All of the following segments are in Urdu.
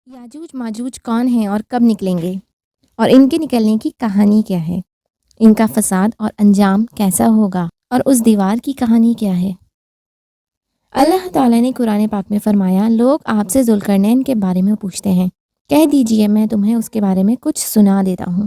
یاجوج ماجوج کون ہیں اور کب نکلیں گے؟ اور ان کے نکلنے کی کہانی کیا ہے؟ ان کا فساد اور انجام کیسا ہوگا؟ اور اس دیوار کی کہانی کیا ہے؟ اللہ تعالیٰ نے قرآن پاک میں فرمایا، لوگ آپ سے ذوالقرنین کے بارے میں پوچھتے ہیں، کہہ دیجئے میں تمہیں اس کے بارے میں کچھ سنا دیتا ہوں۔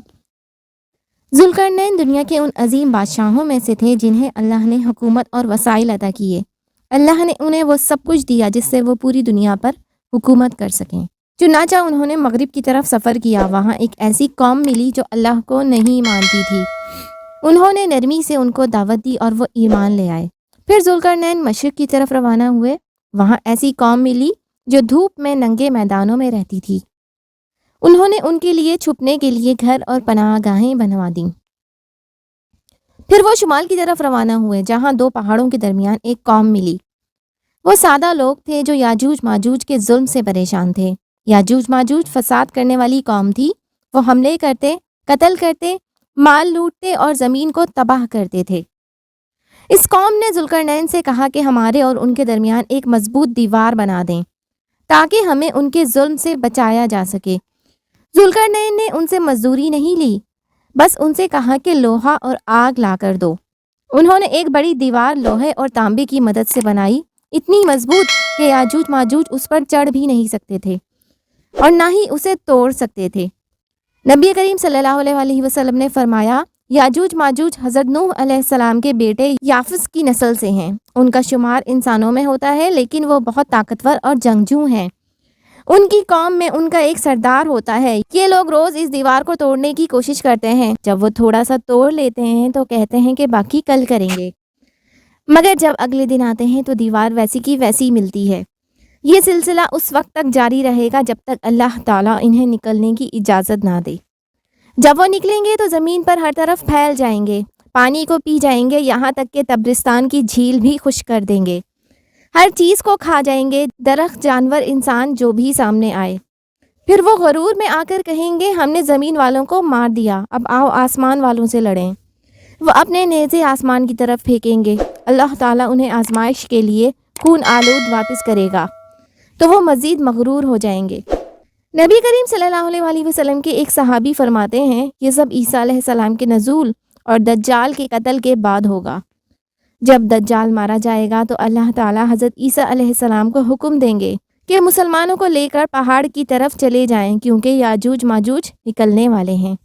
ذوالقرنین دنیا کے ان عظیم بادشاہوں میں سے تھے جنہیں اللہ نے حکومت اور وسائل عطا کیے۔ اللہ نے انہیں وہ سب کچھ دیا جس سے وہ پوری دنیا پر حکومت کر سکیں۔ چنانچہ انہوں نے مغرب کی طرف سفر کیا، وہاں ایک ایسی قوم ملی جو اللہ کو نہیں مانتی تھی۔ انہوں نے نرمی سے ان کو دعوت دی اور وہ ایمان لے آئے۔ پھر ذوالقرنین مشرق کی طرف روانہ ہوئے، وہاں ایسی قوم ملی جو دھوپ میں ننگے میدانوں میں رہتی تھی۔ انہوں نے ان کے لیے چھپنے کے لیے گھر اور پناہ گاہیں بنوا دیں۔ پھر وہ شمال کی طرف روانہ ہوئے، جہاں دو پہاڑوں کے درمیان ایک قوم ملی۔ وہ سادہ لوگ تھے جو یاجوج ماجوج کے ظلم سے پریشان تھے۔ یاجوج ماجوج فساد کرنے والی قوم تھی۔ وہ حملے کرتے، قتل کرتے، مال لوٹتے اور زمین کو تباہ کرتے تھے۔ اس قوم نے ذوالقرنین سے کہا کہ ہمارے اور ان کے درمیان ایک مضبوط دیوار بنا دیں تاکہ ہمیں ان کے ظلم سے بچایا جا سکے۔ ذوالقرنین نے ان سے مزدوری نہیں لی، بس ان سے کہا کہ لوہا اور آگ لا کر دو۔ انہوں نے ایک بڑی دیوار لوہے اور تانبے کی مدد سے بنائی، اتنی مضبوط کہ یاجوج ماجوج اس پر چڑھ بھی نہیں سکتے تھے اور نہ ہی اسے توڑ سکتے تھے۔ نبی کریم صلی اللہ علیہ وسلم نے فرمایا، یاجوج ماجوج حضرت نوح علیہ السلام کے بیٹے یافس کی نسل سے ہیں۔ ان کا شمار انسانوں میں ہوتا ہے، لیکن وہ بہت طاقتور اور جنگجو ہیں۔ ان کی قوم میں ان کا ایک سردار ہوتا ہے۔ یہ لوگ روز اس دیوار کو توڑنے کی کوشش کرتے ہیں۔ جب وہ تھوڑا سا توڑ لیتے ہیں تو کہتے ہیں کہ باقی کل کریں گے، مگر جب اگلے دن آتے ہیں تو دیوار ویسی کی ویسی ملتی ہے۔ یہ سلسلہ اس وقت تک جاری رہے گا جب تک اللہ تعالیٰ انہیں نکلنے کی اجازت نہ دے۔ جب وہ نکلیں گے تو زمین پر ہر طرف پھیل جائیں گے، پانی کو پی جائیں گے، یہاں تک کہ تبرستان کی جھیل بھی خشک کر دیں گے۔ ہر چیز کو کھا جائیں گے، درخت، جانور، انسان، جو بھی سامنے آئے۔ پھر وہ غرور میں آ کر کہیں گے، ہم نے زمین والوں کو مار دیا، اب آؤ آسمان والوں سے لڑیں۔ وہ اپنے نیزے آسمان کی طرف پھینکیں گے، اللہ تعالیٰ انہیں آزمائش کے لیے خون آلود واپس کرے گا تو وہ مزید مغرور ہو جائیں گے۔ نبی کریم صلی اللہ علیہ وسلم کے ایک صحابی فرماتے ہیں، یہ سب عیسیٰ علیہ السلام کے نزول اور دجال کے قتل کے بعد ہوگا۔ جب دجال مارا جائے گا تو اللہ تعالیٰ حضرت عیسیٰ علیہ السلام کو حکم دیں گے کہ مسلمانوں کو لے کر پہاڑ کی طرف چلے جائیں، کیونکہ یاجوج ماجوج نکلنے والے ہیں۔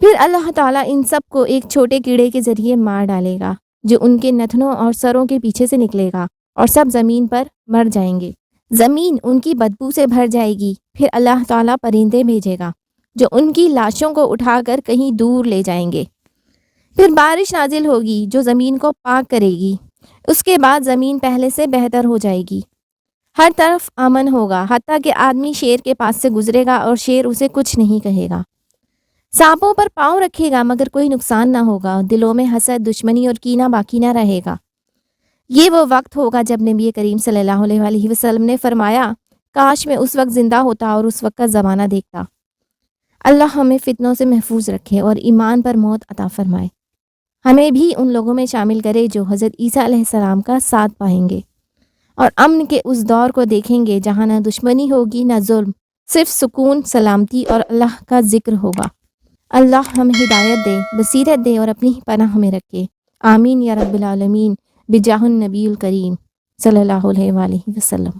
پھر اللہ تعالیٰ ان سب کو ایک چھوٹے کیڑے کے ذریعے مار ڈالے گا جو ان کے نتنوں اور سروں کے پیچھے سے نکلے گا، اور سب زمین پر مر جائیں گے۔ زمین ان کی بدبو سے بھر جائے گی۔ پھر اللہ تعالیٰ پرندے بھیجے گا جو ان کی لاشوں کو اٹھا کر کہیں دور لے جائیں گے۔ پھر بارش نازل ہوگی جو زمین کو پاک کرے گی۔ اس کے بعد زمین پہلے سے بہتر ہو جائے گی، ہر طرف امن ہوگا، حتیٰ کہ آدمی شیر کے پاس سے گزرے گا اور شیر اسے کچھ نہیں کہے گا۔ سانپوں پر پاؤں رکھے گا مگر کوئی نقصان نہ ہوگا، دلوں میں حسد، دشمنی اور کینہ باقی نہ رہے گا۔ یہ وہ وقت ہوگا جب نبی کریم صلی اللہ علیہ وسلم نے فرمایا، کاش میں اس وقت زندہ ہوتا اور اس وقت کا زمانہ دیکھتا۔ اللہ ہمیں فتنوں سے محفوظ رکھے اور ایمان پر موت عطا فرمائے۔ ہمیں بھی ان لوگوں میں شامل کرے جو حضرت عیسیٰ علیہ السلام کا ساتھ پائیں گے اور امن کے اس دور کو دیکھیں گے جہاں نہ دشمنی ہوگی نہ ظلم، صرف سکون، سلامتی اور اللہ کا ذکر ہوگا۔ اللہ ہمیں ہدایت دے، بصیرت دے اور اپنی پناہ میں رکھے۔ آمین یا رب العالمین، بجاہ النبی الکریم صلی اللہ علیہ وآلہ وسلم۔